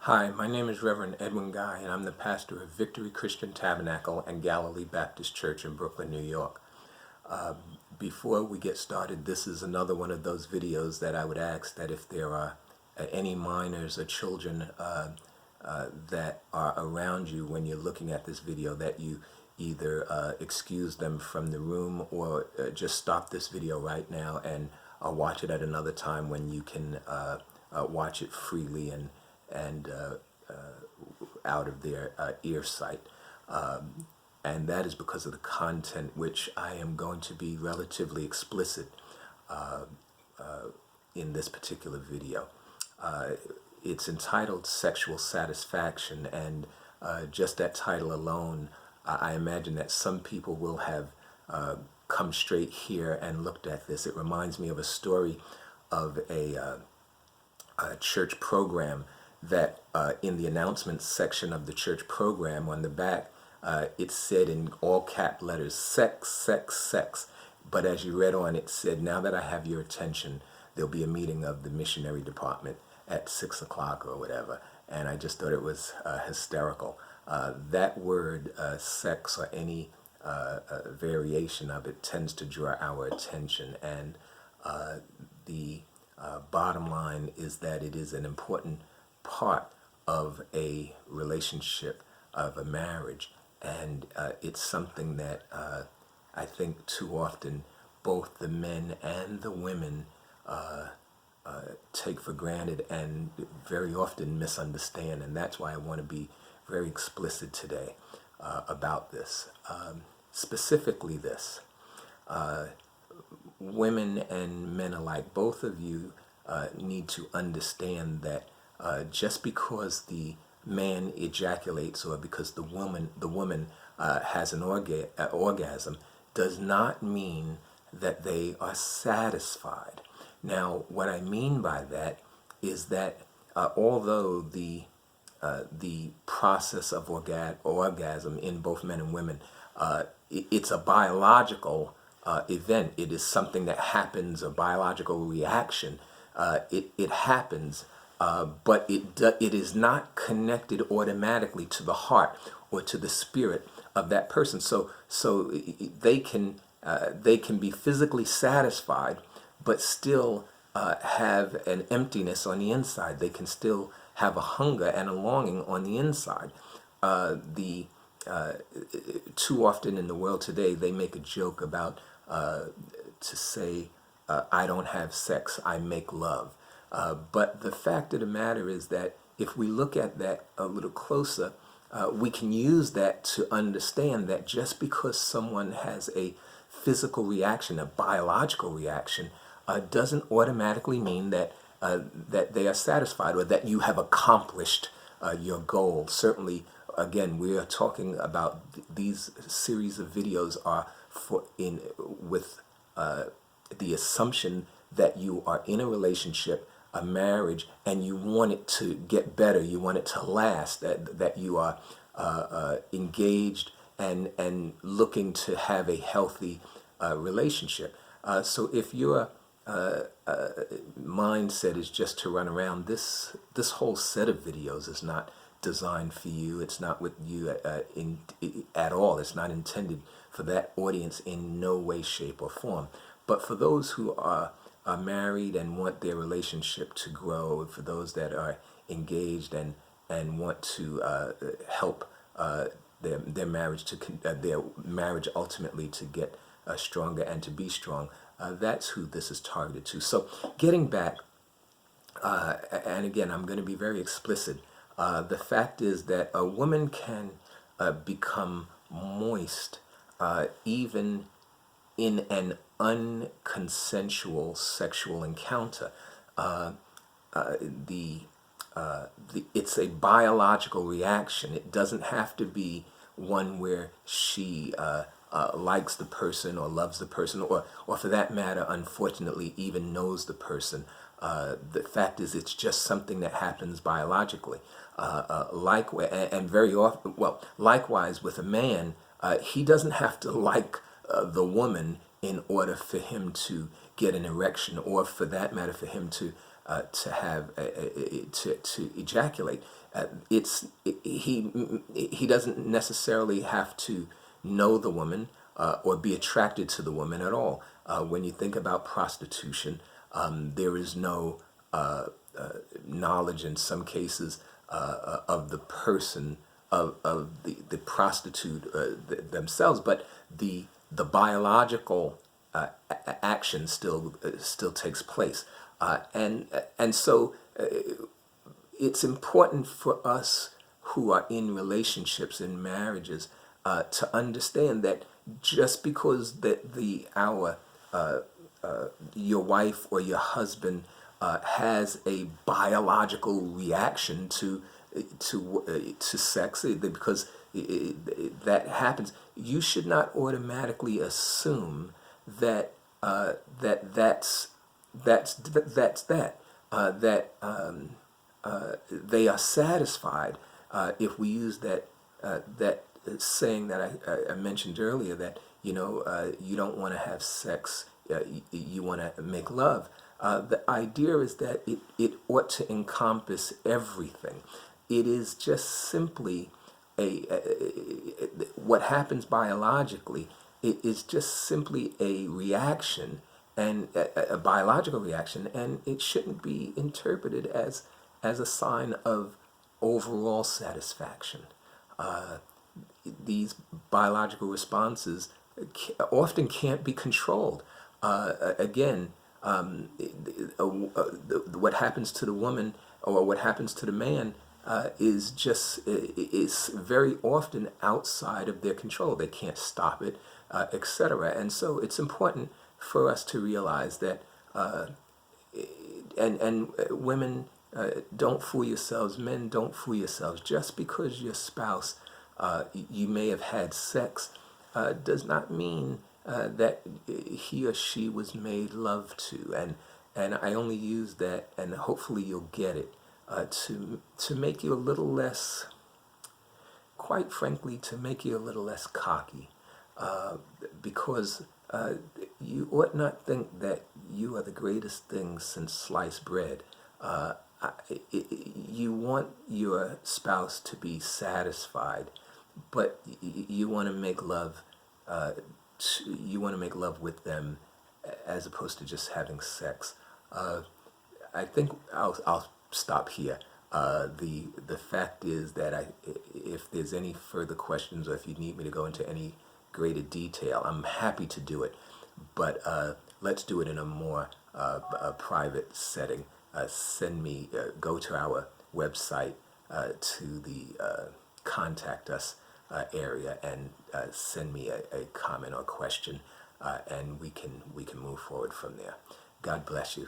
Hi, my name is Reverend Edwin Guy, and I'm the pastor of Victory Christian Tabernacle and Galilee Baptist Church in Brooklyn, New York. Before we get started, this is another one of those videos that I would ask that if there are any minors or children that are around you when you're looking at this video, that you either excuse them from the room or just stop this video right now and watch it at another time when you can watch it freely and out of their ear sight. And that is because of the content, which I am going to be relatively explicit in this particular video. It's entitled Sexual Satisfaction, and just that title alone, I imagine that some people will have come straight here and looked at this. It reminds me of a story of a church program that in the announcements section of the church program on the back, it said in all cap letters, sex, sex, sex. But as you read on, it said, now that I have your attention, there'll be a meeting of the missionary department at 6 o'clock or whatever. And I just thought it was hysterical. That word, sex, or any variation of it, tends to draw our attention. And the bottom line is that it is an important part of a relationship, of a marriage, and it's something that I think too often both the men and the women take for granted and very often misunderstand, and that's why I want to be very explicit today about this. Specifically this, women and men alike, both of you need to understand that just because the man ejaculates or because the woman has an orgasm does not mean that they are satisfied. Now, what I mean by that is that although the process of orgasm in both men and women, it's a biological event. It is something that happens, a biological reaction. It happens, but it is not connected automatically to the heart or to the spirit of that person. So they can be physically satisfied, but still have an emptiness on the inside. They can still have a hunger and a longing on the inside. Too often in the world today, they make a joke about to say, I don't have sex, I make love. But the fact of the matter is that if we look at that a little closer, we can use that to understand that just because someone has a physical reaction, a biological reaction, doesn't automatically mean that that they are satisfied or that you have accomplished your goal. Certainly, again, we are talking about these series of videos are with the assumption that you are in a relationship, a marriage, and you want it to get better, you want it to last, that you are engaged and looking to have a healthy relationship. So if your mindset is just to run around, this whole set of videos is not designed for you. It's not with you at all. It's not intended for that audience in no way, shape, or form. But for those who are married and want their relationship to grow, for those that are engaged and want to help their marriage ultimately to get stronger and to be strong, that's who this is targeted to. So getting back, and again, I'm going to be very explicit. The fact is that a woman can become moist even in an unconsensual sexual encounter. It's a biological reaction. It doesn't have to be one where she likes the person or loves the person or for that matter, unfortunately, even knows the person. The fact is, it's just something that happens biologically. Likewise, and very often, likewise with a man, he doesn't have to like the woman in order for him to get an erection, or for that matter, for him to to have to ejaculate. He doesn't necessarily have to know the woman or be attracted to the woman at all. When you think about prostitution, there is no knowledge in some cases of the person of the prostitute themselves, but the biological action still takes place, and so it's important for us who are in relationships, in marriages, to understand that just because your wife or your husband has a biological reaction to sex, because that happens, you should not automatically assume that that's that they are satisfied. If we use that saying that I mentioned earlier, that you don't want to have sex, you want to make love. The idea is that it ought to encompass everything. It is just simply what happens biologically. It is just simply a reaction, and a biological reaction, and it shouldn't be interpreted as a sign of overall satisfaction. These biological responses often can't be controlled. Again, what happens to the woman or what happens to the man is very often outside of their control. They can't stop it, etc. And so it's important for us to realize that, and women, don't fool yourselves. Men, don't fool yourselves. Just because your spouse, you may have had sex, does not mean that he or she was made love to. And I only use that, and hopefully you'll get it, to make you a little less, quite frankly, to make you a little less cocky, because you ought not think that you are the greatest thing since sliced bread. You want your spouse to be satisfied, but you want to make love. You want to make love with them, as opposed to just having sex. I think I'll stop here. The fact is that if there's any further questions, or if you need me to go into any greater detail, I'm happy to do it. But let's do it in a more private setting. Go to our website, to the contact us area, and send me a comment or question, and we can move forward from there. God bless you.